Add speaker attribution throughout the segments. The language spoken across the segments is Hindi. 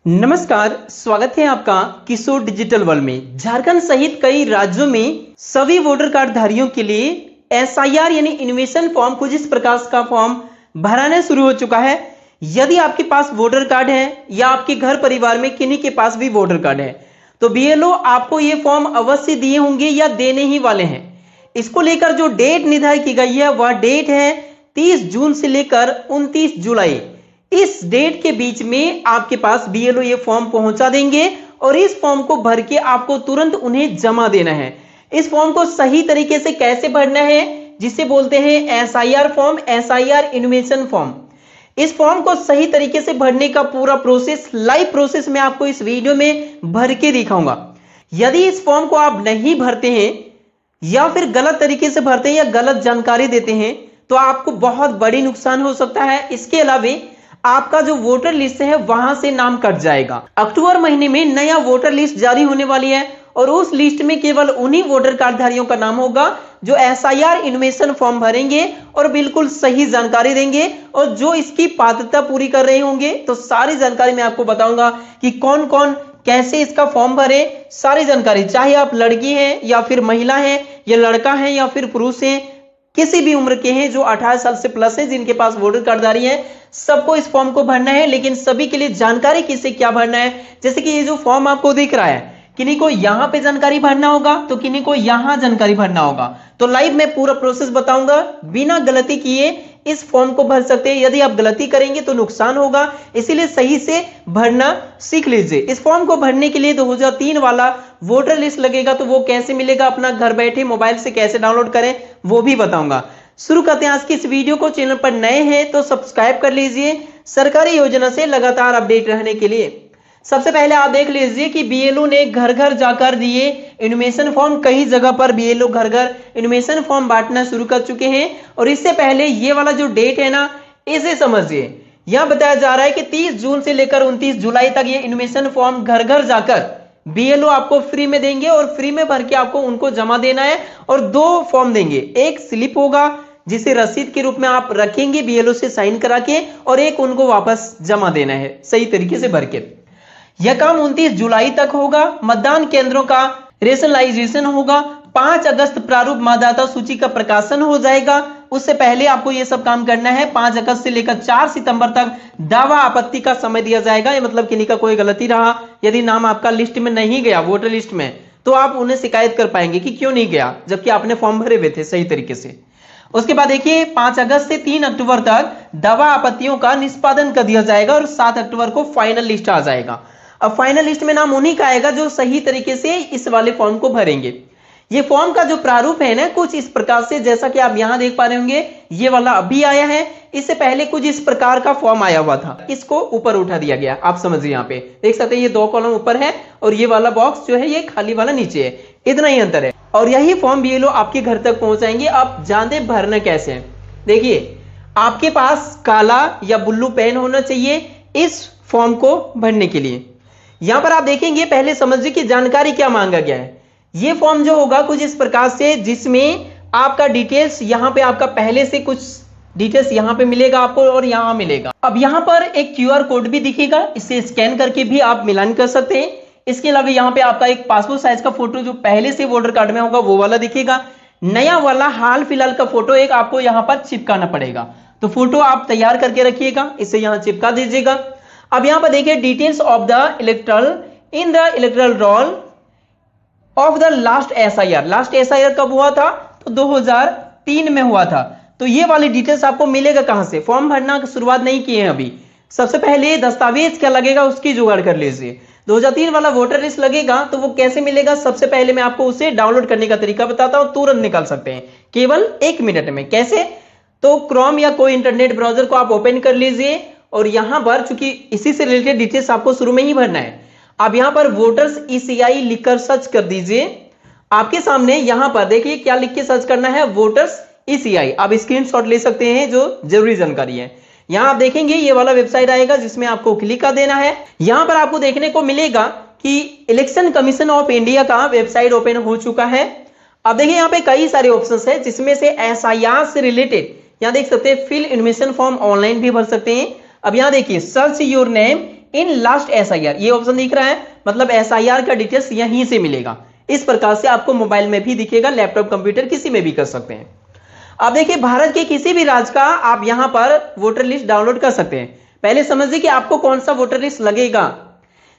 Speaker 1: नमस्कार, स्वागत है आपका किशोर डिजिटल वर्ल्ड में। झारखंड सहित कई राज्यों में सभी वोटर कार्ड धारियों के लिए एसआईआर यानी इन्वेस्टिगेशन फॉर्म कुछ इस प्रकार का फॉर्म भराना शुरू हो चुका है। यदि आपके पास वोटर कार्ड है या आपके घर परिवार में किन्हीं के पास भी वोटर कार्ड है तो बीएलओ आपको ये फॉर्म अवश्य दिए होंगे या देने ही वाले हैं। इसको लेकर जो डेट निर्धारित की गई है वह डेट है 30 जून से लेकर 29 जुलाई। इस डेट के बीच में आपके पास बीएलओ ये फॉर्म पहुंचा देंगे और इस फॉर्म को भर के आपको तुरंत उन्हें जमा देना है। इस फॉर्म को सही तरीके से कैसे भरना है, जिसे बोलते हैं SIR form, SIR investigation form. इस फॉर्म को सही तरीके से भरने का पूरा प्रोसेस, लाइव प्रोसेस मैं आपको इस वीडियो में भर के दिखाऊंगा। यदि इस फॉर्म को आप नहीं भरते हैं या फिर गलत तरीके से भरते हैं या गलत जानकारी देते हैं तो आपको बहुत बड़ी नुकसान हो सकता है। इसके अलावा आपका जो वोटर लिस्ट है वहां से नाम कट जाएगा। अक्टूबर महीने में नया वोटर लिस्ट जारी होने वाली है और उस लिस्ट में केवल उन्हीं वोटर कार्ड धारियों का नाम होगा जो एसआईआर इन्वेस्टिगेशन फॉर्म भरेंगे और बिल्कुल सही जानकारी देंगे और जो इसकी पात्रता पूरी कर रहे होंगे। तो सारी जानकारी मैं आपको बताऊंगा कि कौन कौन कैसे इसका फॉर्म भरे, सारी जानकारी, चाहे आप लड़की हैं या फिर महिला हैं या लड़का है या फिर पुरुष हैं, किसी भी उम्र के हैं जो 18 साल से प्लस है, जिनके पास वोटर कार्ड धारी है, सबको इस फॉर्म को भरना है। लेकिन सभी के लिए जानकारी किसे क्या भरना है, जैसे कि ये जो फॉर्म आपको दिख रहा है, किन्हीं को यहां पे जानकारी भरना होगा तो किन्हीं को यहां जानकारी भरना होगा। तो लाइव में पूरा प्रोसेस बताऊंगा, बिना गलती किए इस फॉर्म को भर सकते हैं। यदि आप गलती करेंगे तो नुकसान होगा, इसीलिए सही से भरना सीख लीजिए। इस फॉर्म को भरने के लिए 2003 वाला वोटर लिस्ट लगेगा, तो वो कैसे मिलेगा, अपना घर बैठे मोबाइल से कैसे डाउनलोड करें वो भी बताऊंगा। शुरू करते हैं आज की इस वीडियो को। चैनल पर नए हैं तो सब्सक्राइब कर लीजिए सरकारी योजना से लगातार अपडेट रहने के लिए। सबसे पहले आप देख लीजिए कि बीएलओ ने घर घर जाकर दिए इन्वेस्टिगेशन फॉर्म। कई जगह पर बीएलओ घर घर इन्वेस्टिगेशन फॉर्म बांटना शुरू कर चुके हैं। और इससे पहले ये वाला जो डेट है ना, इसे समझिए। यहां बताया जा रहा है कि 30 जून से लेकर 29 जुलाई तक ये इन्वेस्टिगेशन फॉर्म घर घर जाकर बीएलओ आपको फ्री में देंगे और फ्री में भर के आपको उनको जमा देना है। और दो फॉर्म देंगे, एक स्लिप होगा जिसे रसीद के रूप में आप रखेंगे बीएलओ से साइन करा के, और एक उनको वापस जमा देना है सही तरीके से भर के। यह काम 29 जुलाई तक होगा। मतदान केंद्रों का रेशनलाइजेशन होगा। 5 अगस्त प्रारूप मतदाता सूची का प्रकाशन हो जाएगा। उससे पहले आपको यह सब काम करना है। 5 अगस्त से लेकर 4 सितंबर तक दावा आपत्ति का समय दिया जाएगा। ये मतलब किन्हीं का कोई गलती रहा, यदि नाम आपका लिस्ट में नहीं गया, वोटर लिस्ट में, तो आप उन्हें शिकायत कर पाएंगे कि क्यों नहीं गया, जबकि आपने फॉर्म भरे हुए थे सही तरीके से। उसके बाद देखिए 5 अगस्त से 3 अक्टूबर तक दावा आपत्तियों का निष्पादन कर दिया जाएगा और 7 अक्टूबर को फाइनल लिस्ट आ जाएगा। अब फाइनल लिस्ट में नाम उन्हीं का आएगा जो सही तरीके से इस वाले फॉर्म को भरेंगे। ये फॉर्म का जो प्रारूप है ना, कुछ इस प्रकार से, जैसा कि आप यहां देख पा रहे होंगे, ये वाला अभी आया है। इससे पहले कुछ इस प्रकार का फॉर्म आया हुआ था, इसको ऊपर उठा दिया गया। आप समझिए, यहाँ पे देख सकते हैं ये 2 कॉलम ऊपर है और ये वाला बॉक्स जो है ये खाली वाला नीचे है, इतना ही अंतर है। और यही फॉर्म बीएलओ आपके घर तक पहुंचाएंगे। आप जानते भरना कैसे है, देखिए आपके पास काला या ब्लू पेन होना चाहिए इस फॉर्म को भरने के लिए। यहां पर आप देखेंगे, पहले समझिए कि जानकारी क्या मांगा गया है। यह फॉर्म जो होगा कुछ इस प्रकार से, जिसमें आपका डिटेल्स, यहां पे आपका पहले से कुछ डिटेल्स यहां पे मिलेगा आपको और यहां मिलेगा। अब यहां पर एक क्यूआर कोड भी दिखेगा, इसे स्कैन करके भी आप मिलान कर सकते हैं। इसके अलावा यहां पे आपका एक पासपोर्ट साइज का फोटो जो पहले से वोटर कार्ड में होगा वो वाला दिखेगा। नया वाला हाल फिलहाल का फोटो एक आपको यहां पर चिपकाना पड़ेगा, तो फोटो आप तैयार करके रखिएगा, इसे यहां चिपका दीजिएगा। अब यहां पर देखिए details of the electoral in the electoral roll of the last SIR. Last SIR कब हुआ था, तो 2003 में हुआ था। तो ये वाली डिटेल्स आपको मिलेगा कहां से, फॉर्म भरना की शुरुआत नहीं किए हैं अभी, सबसे पहले दस्तावेज क्या लगेगा उसकी जुगाड़ कर लीजिए। 2003 वाला वोटर लिस्ट लगेगा, तो वो कैसे मिलेगा, सबसे पहले मैं आपको उसे डाउनलोड करने का तरीका बताता हूं, तुरंत निकाल सकते हैं केवल 1 मिनट में। कैसे, तो क्रोम या कोई इंटरनेट ब्राउजर को आप ओपन कर लीजिए और यहां पर, चूंकि इसी से रिलेटेड डिटेल्स आपको शुरू में ही भरना है, आप यहां पर वोटर्स ईसीआई लिखकर सर्च कर दीजिए। आपके सामने यहां पर देखिए क्या लिख के सर्च करना है, वोटर्स ईसीआई। आप स्क्रीनशॉट ले सकते हैं जो जरूरी जानकारी है। यहां आप देखेंगे ये वाला वेबसाइट आएगा जिसमें आपको क्लिक कर देना है। यहां पर आपको देखने को मिलेगा कि इलेक्शन कमीशन ऑफ इंडिया का वेबसाइट ओपन हो चुका है। अब देखिए यहाँ पे कई सारे ऑप्शंस है, जिसमें से एसआईआर से रिलेटेड यहाँ देख सकते हैं फिल इन्वेस्टिगेशन फॉर्म ऑनलाइन भी भर सकते हैं। अब यहां देखिए search your name in last SIR, ये ऑप्शन दिख रहा है, मतलब एसआईआर का डिटेल्स यहीं से मिलेगा। इस प्रकार से आपको मोबाइल में भी दिखेगा, लैपटॉप कंप्यूटर किसी में भी कर सकते हैं। अब देखिए भारत के किसी भी राज्य का आप यहां पर वोटर लिस्ट डाउनलोड कर सकते हैं। पहले समझिए कि आपको कौन सा वोटर लिस्ट लगेगा।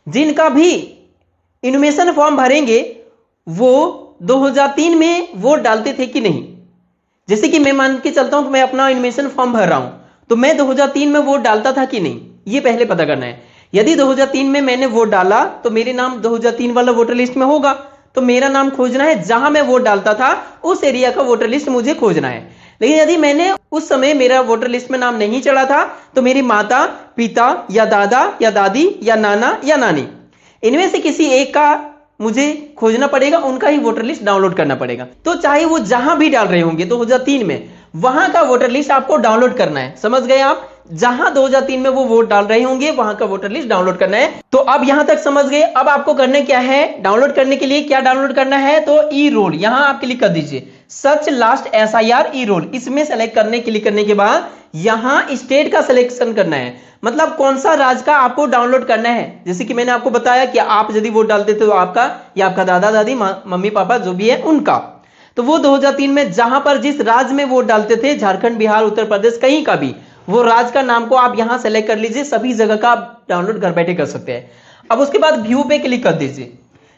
Speaker 1: जिनका भी इन्फॉर्मेशन फॉर्म भरेंगे वो 2003 में वोट डालते थे कि नहीं। जैसे कि मैं मान के चलता हूं कि मैं अपना इन्फॉर्मेशन फॉर्म भर रहा हूं, तो मैं 2003 में वोट डालता था कि नहीं, ये पहले पता करना है। यदि 2003 में मैंने वोट डाला तो मेरे नाम 2003 वाला वोटर लिस्ट में होगा, तो मेरा नाम खोजना है, जहां मैं वोट डालता था उस एरिया का वोटर लिस्ट मुझे खोजना है। लेकिन यदि मैंने उस समय मेरा वोटर लिस्ट में नाम नहीं चढ़ा था तो मेरी माता पिता या दादा या दादी या नाना या नानी, इनमें से किसी एक का मुझे खोजना पड़ेगा, उनका ही वोटर लिस्ट डाउनलोड करना पड़ेगा। तो चाहे वो जहां भी डाल रहे होंगे 2003 में, वहां का वोटर लिस्ट आपको डाउनलोड करना है। समझ गए आप, जहां 2003 में वो वोट डाल रहे होंगे वहां का वोटर लिस्ट डाउनलोड करना है। तो अब यहां तक समझ गए। अब आपको करना क्या है, डाउनलोड करने के लिए क्या डाउनलोड करना है, तो ई रोल, यहां आप क्लिक कर दीजिए, सर्च लास्ट एसआईआर ई रोल। इसमें सेलेक्ट करने क्लिक करने के बाद यहां स्टेट का सिलेक्शन करना है, मतलब कौन सा राज्य का आपको डाउनलोड करना है। जैसे कि मैंने आपको बताया कि आप यदि वोट डालते थे तो आपका या आपका दादा दादी मम्मी पापा जो भी है उनका, तो वो 2003 में जहां पर जिस राज्य में वोट डालते थे, झारखंड बिहार उत्तर प्रदेश कहीं का भी, वो राज्य का नाम को आप यहां सेलेक्ट कर लीजिए। सभी जगह का आप डाउनलोड घर बैठे कर सकते हैं। अब उसके बाद व्यू पे क्लिक कर दीजिए।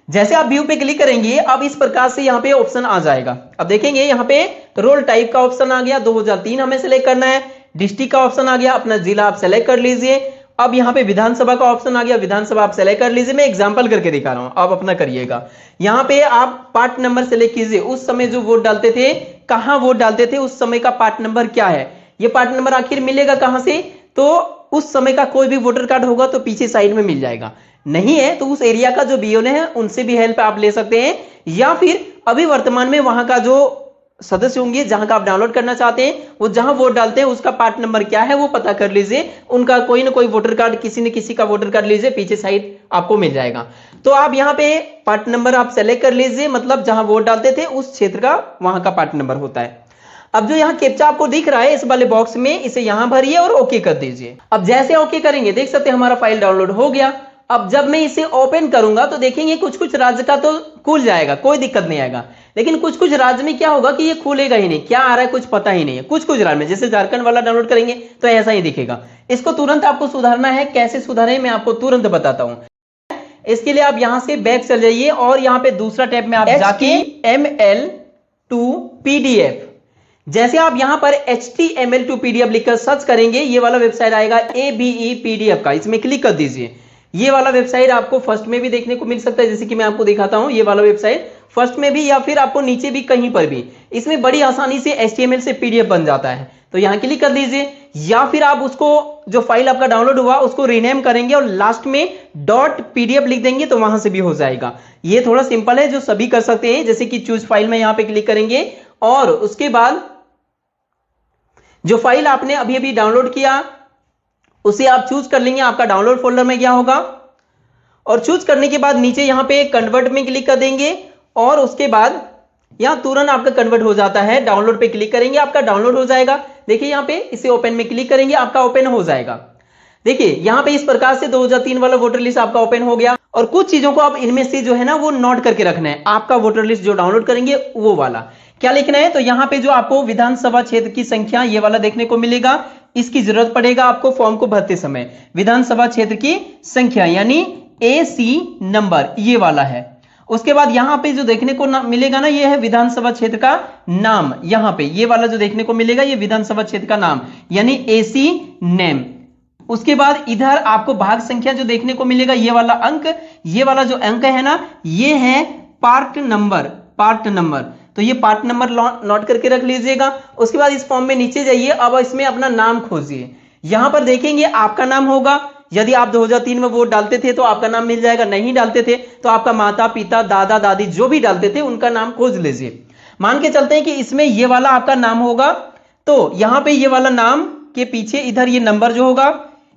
Speaker 1: जैसे आप व्यू पे क्लिक करेंगे अब इस प्रकार से यहां पे ऑप्शन आ जाएगा। अब देखेंगे यहां पे रोल टाइप का ऑप्शन आ गया, 2003 हमें सेलेक्ट करना है। डिस्ट्रिक्ट का ऑप्शन आ गया, अपना जिला आप सेलेक्ट कर लीजिए। अब यहां पे विधानसभा का ऑप्शन आ गया, विधानसभा आप सेलेक्ट कर लीजिए। मैं एग्जांपल करके दिखा रहा हूं, आप अपना करिएगा। यहां पे आप पार्ट नंबर सेलेक्ट कीजिए, उस समय जो वोट डालते थे, कहां वोट डालते थे, उस समय का पार्ट नंबर क्या है। ये पार्ट नंबर आखिर मिलेगा कहां से, तो उस समय का कोई भी वोटर कार्ड होगा तो पीछे साइड में मिल जाएगा। नहीं है तो उस एरिया का जो बीओ है उनसे भी हेल्प आप ले सकते हैं, या फिर अभी वर्तमान में वहां का जो सदस्य होंगे जहां का आप डाउनलोड करना चाहते हैं, वो जहां वोट डालते हैं उसका पार्ट नंबर क्या है वो पता कर लीजिए। उनका कोई ना कोई वोटर कार्ड, किसी न किसी का वोटर कार्ड लीजिए, पीछे साइड आपको मिल जाएगा। तो आप यहां पे पार्ट नंबर आप सेलेक्ट कर लीजिए, मतलब जहां वोट डालते थे उस क्षेत्र का वहां का पार्ट नंबर होता है। अब जो यहाँ कैप्चा आपको दिख रहा है इस वाले बॉक्स में, इसे यहां भरिए और ओके कर दीजिए। अब जैसे ओके करेंगे देख सकते हैं हमारा फाइल डाउनलोड हो गया। अब जब मैं इसे ओपन करूंगा तो देखेंगे कुछ कुछ राज्य का तो खुल जाएगा, कोई दिक्कत नहीं आएगा। लेकिन कुछ कुछ राज्य में क्या होगा कि ये खुलेगा ही नहीं, क्या आ रहा है कुछ पता ही नहीं है। कुछ कुछ राज्य में, जैसे झारखंड वाला डाउनलोड करेंगे तो ऐसा ही दिखेगा। इसको तुरंत आपको सुधारना है, कैसे सुधारें मैं आपको तुरंत बताता हूं। इसके लिए आप यहां से बैक चल जाइए और यहां पे दूसरा टैब में आप जाके HTML to PDF, जैसे आप यहां पर HTML to PDF लिखकर सर्च करेंगे, ये वाला वेबसाइट आएगा ABE PDF का, इसमें क्लिक कर दीजिए। ये वाला वेबसाइट आपको फर्स्ट में भी देखने को मिल सकता है, जैसे कि मैं आपको दिखाता हूं। ये वाला वेबसाइट फर्स्ट में भी या फिर आपको नीचे भी कहीं पर भी, इसमें बड़ी आसानी से HTML से PDF बन जाता है। तो यहां क्लिक कर दीजिए, या फिर आप उसको जो फाइल आपका डाउनलोड हुआ उसको रीनेम करेंगे और लास्ट में .pdf लिख देंगे तो वहां से भी हो जाएगा। ये थोड़ा सिंपल है जो सभी कर सकते हैं। जैसे कि चूज फाइल में यहां पे क्लिक करेंगे और उसके बाद जो फाइल आपने अभी अभी डाउनलोड किया उसे आप चूज कर लेंगे, आपका डाउनलोड फोल्डर में गया होगा। और चूज करने के बाद नीचे यहां पे कन्वर्ट में क्लिक कर देंगे और उसके बाद यहां तुरंत आपका कन्वर्ट हो जाता है। डाउनलोड पे क्लिक करेंगे, आपका डाउनलोड हो जाएगा। देखिए यहां पे इसे ओपन में क्लिक करेंगे, आपका ओपन हो जाएगा। देखिए यहां पे इस प्रकार से 2003 वाला वोटर लिस्ट आपका ओपन हो गया। और कुछ चीजों को आप इनमें से जो है ना वो नोट करके रखना है। आपका वोटर लिस्ट जो डाउनलोड करेंगे वो वाला क्या लिखना है, तो यहां पे जो आपको विधानसभा क्षेत्र की संख्या ये वाला देखने को मिलेगा, इसकी जरूरत पड़ेगा आपको फॉर्म को भरते समय। विधानसभा क्षेत्र की संख्या यानी AC नंबर ये वाला है। उसके बाद यहां पे जो देखने को मिलेगा ना, ये है विधानसभा क्षेत्र का नाम। यहां पे ये वाला जो देखने को मिलेगा ये विधानसभा क्षेत्र का नाम यानी AC नेम। उसके बाद इधर आपको भाग संख्या जो देखने को मिलेगा ये वाला अंक, ये वाला जो अंक है ना ये है पार्ट नंबर। पार्ट नंबर, तो ये पार्ट नंबर नोट करके रख लीजिएगा। उसके बाद इस फॉर्म में नीचे जाइए, अब इसमें अपना नाम खोजिए। यहां पर देखेंगे आपका नाम होगा। यदि आप 2003 में वोट डालते थे तो आपका नाम मिल जाएगा, नहीं डालते थे तो आपका माता पिता दादा दादी जो भी डालते थे उनका नाम खोज लीजिए। मान के चलते हैं कि इसमें ये वाला आपका नाम होगा, तो यहां पे ये वाला नाम के पीछे इधर ये नंबर जो होगा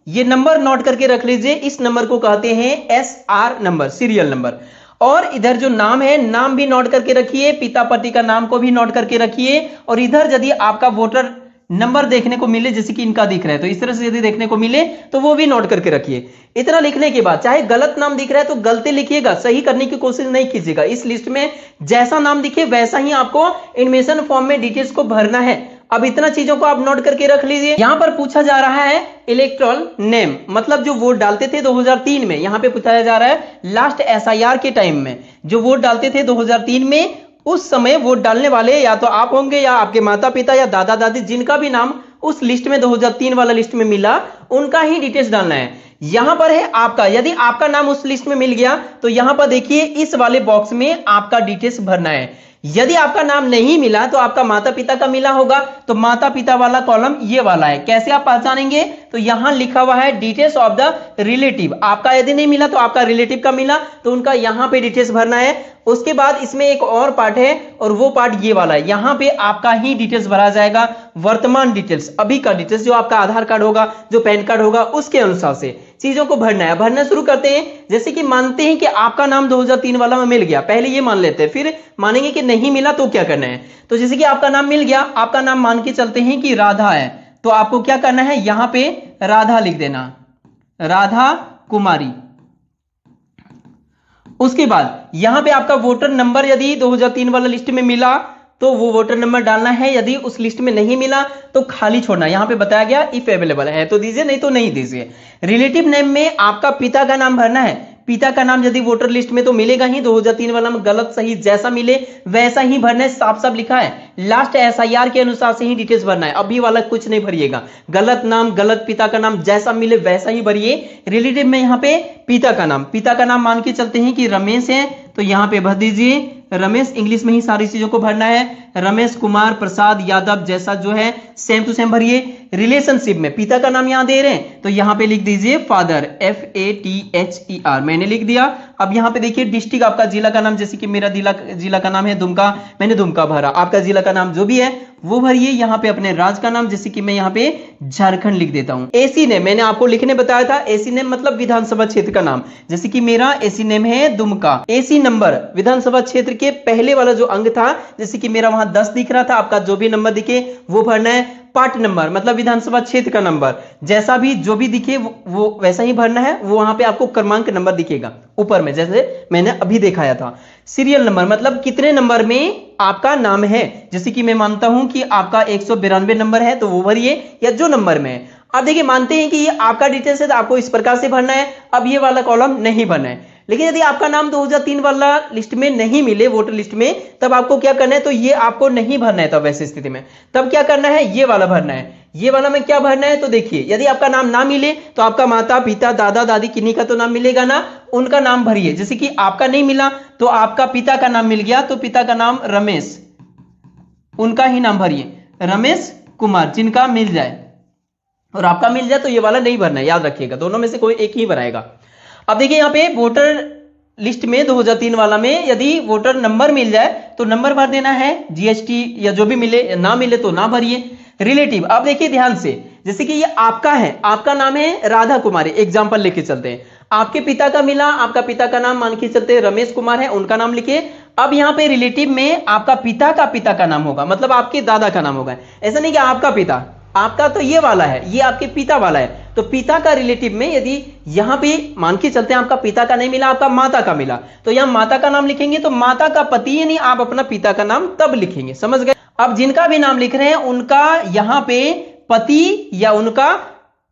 Speaker 1: ये नंबर नोट करके रख लीजिए। इस नंबर को कहते हैं SR नंबर, सीरियल नंबर। और इधर जो नाम है नाम भी नोट करके रखिए, पिता पति का नाम को भी नोट करके रखिए। और इधर यदि आपका वोटर नंबर देखने को मिले जैसे कि इनका दिख रहा है, तो इस तरह से यदि देखने को मिले तो वो भी नोट करके रखिए। इतना लिखने के बाद चाहे गलत नाम दिख रहा है तो गलती लिखिएगा, सही करने की कोशिश नहीं कीजिएगा। इस लिस्ट में जैसा नाम दिखे वैसा ही आपको इनविटेशन फॉर्म में डिटेल्स को भरना है। अब इतना चीजों को आप नोट करके रख लीजिए। यहां पर पूछा जा रहा है इलेक्टोरल नेम, मतलब जो वोट डालते थे 2003 में, यहां पे पूछा जा रहा है लास्ट एसआईआर के टाइम में जो वोट डालते थे 2003 में, उस समय वोट डालने वाले या तो आप होंगे या आपके माता पिता या दादा दादी, जिनका भी नाम उस लिस्ट में 2003 वाला लिस्ट में मिला, उनका ही डिटेल्स डालना है। यहां पर है आपका, यदि आपका नाम उस लिस्ट में मिल गया तो यहां पर देखिए इस वाले बॉक्स में आपका डिटेल्स भरना है। यदि आपका नाम नहीं मिला तो आपका माता पिता का मिला होगा, तो माता पिता वाला कॉलम ये वाला है। कैसे आप पहचानेंगे, तो यहां लिखा हुआ है डिटेल्स ऑफ द रिलेटिव। आपका यदि नहीं मिला तो आपका रिलेटिव का मिला, तो उनका यहां पे डिटेल्स भरना है। उसके बाद इसमें एक और पार्ट है और वो पार्ट ये वाला है, यहां पे आपका ही डिटेल्स भरा जाएगा, वर्तमान डिटेल्स, अभी का डिटेल्स, जो आपका आधार कार्ड होगा, जो पैन कार्ड होगा, उसके अनुसार से चीजों को भरना है। भरना शुरू करते हैं। जैसे कि मानते हैं कि आपका नाम 2003 वाला में मिल गया, पहले ये मान लेते हैं, फिर मानेंगे कि नहीं मिला तो क्या करना है। तो जैसे कि आपका नाम मिल गया, आपका नाम मान के चलते हैं कि राधा है, तो आपको क्या करना है, यहां पे राधा लिख देना, राधा कुमारी। उसके बाद यहां पे आपका वोटर नंबर यदि 2003 वाला लिस्ट में मिला तो वो वोटर नंबर डालना है, यदि उस लिस्ट में नहीं मिला तो खाली छोड़ना। यहां पे बताया गया इफ अवेलेबल है तो दीजिए, नहीं तो नहीं दीजिए। रिलेटिव नेम में आपका पिता का नाम भरना है। पिता का नाम यदि वोटर लिस्ट में तो मिलेगा ही, 2003 वाला में गलत सही जैसा मिले वैसा ही भरना है, साफ साफ लिखा है। लास्ट एसआईआर के अनुसार से ही डिटेल्स भरना है, अभी वाला कुछ नहीं भरिएगा। गलत नाम, गलत पिता का नाम, जैसा मिले वैसा ही भरिए। रिलेटिव में यहाँ पे पिता का नाम मान के चलते हैं कि रमेश है, तो यहाँ पे भर दीजिए रमेश। इंग्लिश में ही सारी चीजों को भरना है, रमेश कुमार प्रसाद यादव, जैसा जो है सेम टू सेम भरिए। रिलेशनशिप में पिता का नाम यहां दे रहे हैं तो यहां पे लिख दीजिए फादर, FATHER, मैंने लिख दिया। अब यहां पे देखिए डिस्ट्रिक्ट, आपका जिला का नाम, जैसे कि मेरा जिला का नाम है दुमका, मैंने दुमका भरा। आपका जिला का नाम जो भी है वो भरिए। यहां पे अपने राज्य का नाम, जैसे कि मैं यहां पे झारखंड लिख देता हूं। एसी नेम मैंने आपको लिखने बताया था, एसी नेम मतलब विधानसभा क्षेत्र का नाम, जैसे कि मेरा एसी नेम है दुमका। एसी नंबर विधानसभा क्षेत्र के पहले वाला जो अंक था, जैसे कि मेरा वहां 10 दिख रहा था, आपका जो भी नंबर दिखे वो भरना है। पार्ट नंबर मतलब विधानसभा क्षेत्र का नंबर, जैसा भी जो भी दिखे वो वैसा ही भरना है। वो वहां पे आपको क्रमांक नंबर दिखेगा ऊपर में, जैसे मैंने अभी दिखाया था। सीरियल नंबर मतलब कितने नंबर में आपका नाम है, जैसे कि मैं मानता हूं कि आपका 192 नंबर है तो वो भरिए, या जो नंबर में है। अब देखिए मानते हैं कि ये आपका डिटेल्स है तो आपको इस प्रकार से भरना है। अब ये वाला कॉलम नहीं भरना है। लेकिन यदि आपका नाम 2003 वाला लिस्ट में नहीं मिले, वोटर लिस्ट में, तब आपको क्या करना है, तो ये आपको नहीं भरना है। तब वैसी स्थिति में तब क्या करना है, ये वाला भरना है। ये वाला में क्या भरना है, तो देखिए यदि आपका नाम ना मिले तो आपका माता पिता दादा दादी किन्हीं का तो नाम मिलेगा ना, उनका नाम भरिए। जैसे कि आपका नहीं मिला तो आपका पिता का नाम मिल गया, तो पिता का नाम रमेश, उनका ही नाम भरिए, रमेश कुमार, जिनका मिल जाए। और आपका मिल जाए तो ये वाला नहीं भरना है, याद रखिएगा, दोनों में से कोई एक ही भराएगा। अब देखिए यहाँ पे वोटर लिस्ट में 2003 वाला में यदि वोटर नंबर मिल जाए तो नंबर भर देना है, GST या जो भी मिले, ना मिले तो ना भरिए। रिलेटिव, अब देखिए ध्यान से, जैसे कि ये आपका है, आपका नाम है राधा कुमारी, एग्जाम्पल लेके चलते हैं। आपके पिता का मिला, आपका पिता का नाम मान के चलते हैं रमेश कुमार है, उनका नाम लिखिए। अब यहाँ पे रिलेटिव में आपका पिता का नाम होगा, मतलब आपके दादा का नाम होगा। ऐसा नहीं कि आपका पिता, आपका तो ये वाला है, ये आपके पिता वाला है, तो पिता का रिलेटिव में यदि यहां पे मान के चलते हैं आपका पिता का नहीं मिला, आपका माता का मिला, तो यहां माता का नाम लिखेंगे, तो माता का पति यानी आप अपना पिता का नाम तब लिखेंगे, समझ गए। अब जिनका भी नाम लिख रहे हैं उनका यहां पे पति या उनका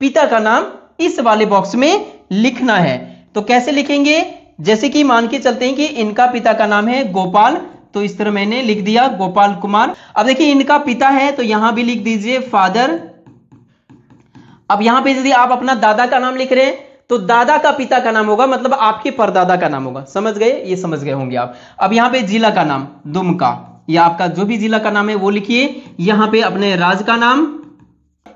Speaker 1: पिता का नाम इस वाले बॉक्स में लिखना है। तो कैसे लिखेंगे, जैसे कि मान के चलते हैं कि इनका पिता का नाम है गोपाल, तो इस तरह मैंने लिख दिया गोपाल कुमार। अब देखिए इनका पिता है तो यहां भी लिख दीजिए फादर। अब यहां पे यदि आप अपना दादा का नाम लिख रहे हैं तो दादा का पिता का नाम होगा, मतलब आपके परदादा का नाम होगा, समझ गए, ये समझ गए होंगे आप। अब यहां पे जिला का नाम दुमका, या आपका जो भी जिला का नाम है वो लिखिए। यहां पे अपने राज्य का नाम,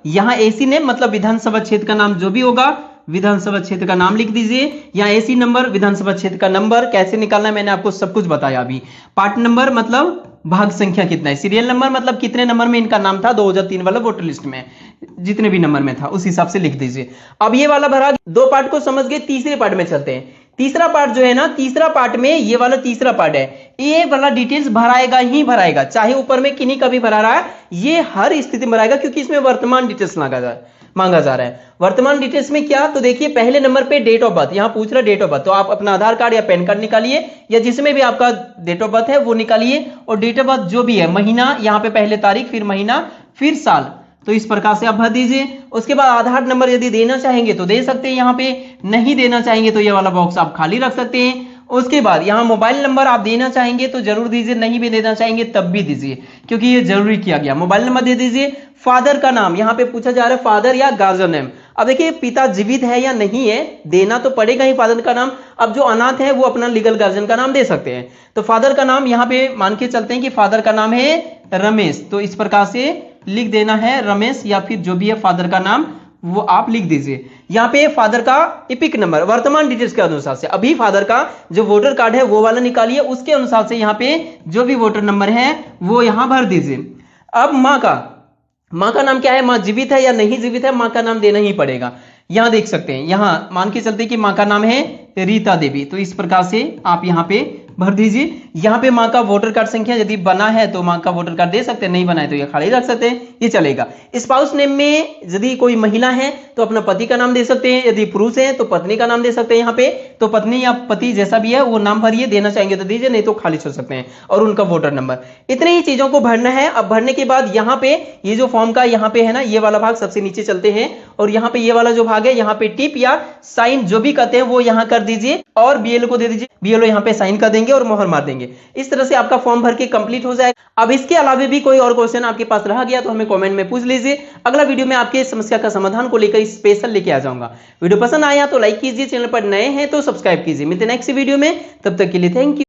Speaker 1: यहां एसी नेम मतलब विधानसभा क्षेत्र का नाम जो भी होगा, विधानसभा क्षेत्र का नाम लिख दीजिए। यहाँ एसी नंबर विधानसभा क्षेत्र का नंबर कैसे निकालना है मैंने आपको सब कुछ बताया अभी। पार्ट नंबर मतलब भाग संख्या कितना है, सीरियल नंबर मतलब कितने नंबर में इनका नाम था 2003 वाला वोटर लिस्ट में, जितने भी नंबर में था उस हिसाब से लिख दीजिए। अब ये वाला भरा, दो पार्ट को समझ गए, तीसरे पार्ट में चलते हैं। तीसरा पार्ट जो है ना, तीसरा पार्ट में ये वाला तीसरा पार्ट है, ये वाला डिटेल्स भराएगा ही भराएगा, चाहे ऊपर में किन्हीं का भी भरा रहा है, ये हर स्थिति में भराएगा, क्योंकि इसमें वर्तमान डिटेल्स मांगा जा रहा है। वर्तमान डिटेल्स में क्या, तो देखिए पहले नंबर पे डेट ऑफ बर्थ, यहां पूछ रहा है डेट ऑफ बर्थ, तो आप अपना आधार कार्ड या पैन कार्ड निकालिए, या जिसमें भी आपका डेट ऑफ बर्थ है वो निकालिए, और डेट ऑफ बर्थ जो भी है, महीना यहाँ पे पहले तारीख, फिर महीना, फिर साल, तो इस प्रकार से आप भर दीजिए। उसके बाद आधार नंबर यदि देना चाहेंगे तो दे सकते हैं यहाँ पे, नहीं देना चाहेंगे तो ये वाला बॉक्स आप खाली रख सकते हैं। उसके बाद यहाँ मोबाइल नंबर आप देना चाहेंगे तो जरूर दीजिए, नहीं भी देना चाहेंगे तब भी दीजिए, क्योंकि ये जरूरी किया गया। मोबाइल नंबर दे दीजिए। फादर का नाम यहाँ पे पूछा जा रहा है, फादर या गार्जियन नेम। अब देखिए पिता जीवित है या नहीं है, देना तो पड़ेगा ही फादर का नाम। अब जो अनाथ है वो अपना लीगल गार्जियन का नाम दे सकते हैं। तो फादर का नाम यहाँ पे मान के चलते हैं कि फादर का नाम है रमेश, तो इस प्रकार से लिख देना है रमेश, या फिर जो भी है फादर का नाम वो आप लिख दीजिए। यहाँ पे फादर का इपिक नंबर वर्तमान डिटेल्स के अनुसार से, अभी फादर का जो वोटर कार्ड है वो वाला निकालिए, उसके अनुसार से यहाँ पे जो भी वोटर नंबर है वो यहाँ भर दीजिए। अब माँ का नाम क्या है, माँ जीवित है या नहीं जीवित है, माँ का नाम देना ही पड़ेगा। यहाँ देख सकते हैं, यहाँ मान के चलते कि माँ का नाम है रीता देवी, तो इस प्रकार से आप यहाँ पे भर दीजिए। यहाँ पे माँ का वोटर कार्ड संख्या यदि बना है तो माँ का वोटर कार्ड दे सकते हैं, नहीं बना है तो ये खाली रख सकते हैं, ये चलेगा। स्पाउस नेम में यदि कोई महिला है तो अपना पति का नाम दे सकते हैं, यदि पुरुष है तो पत्नी का नाम दे सकते हैं। यहाँ पे तो पत्नी या पति जैसा भी है वो नाम भरिए, देना चाहेंगे तो दीजिए, नहीं तो खाली छोड़ सकते हैं, और उनका वोटर नंबर। इतनी ही चीजों को भरना है। अब भरने के बाद यहाँ पे ये जो फॉर्म का यहाँ पे है ना, ये वाला भाग सबसे नीचे चलते हैं, और यहाँ पे ये वाला जो भाग है यहाँ पे टिप या साइन जो भी कहते हैं वो यहाँ कर दीजिए, और बीएलओ को दे दीजिए, बीएलओ यहाँ पे साइन कर देंगे और मोहर मार देंगे। इस तरह से आपका फॉर्म भर के कंप्लीट हो जाएगा। अब इसके अलावा भी कोई और क्वेश्चन आपके पास रह गया तो हमें कमेंट में पूछ लीजिए, अगला वीडियो में आपके समस्या का समाधान को लेकर स्पेशल लेके आ जाऊंगा। वीडियो पसंद आया तो लाइक कीजिए, चैनल पर नए हैं तो सब्सक्राइब कीजिए। मिलते हैं नेक्स्ट वीडियो में, तब तक के लिए थैंक यू।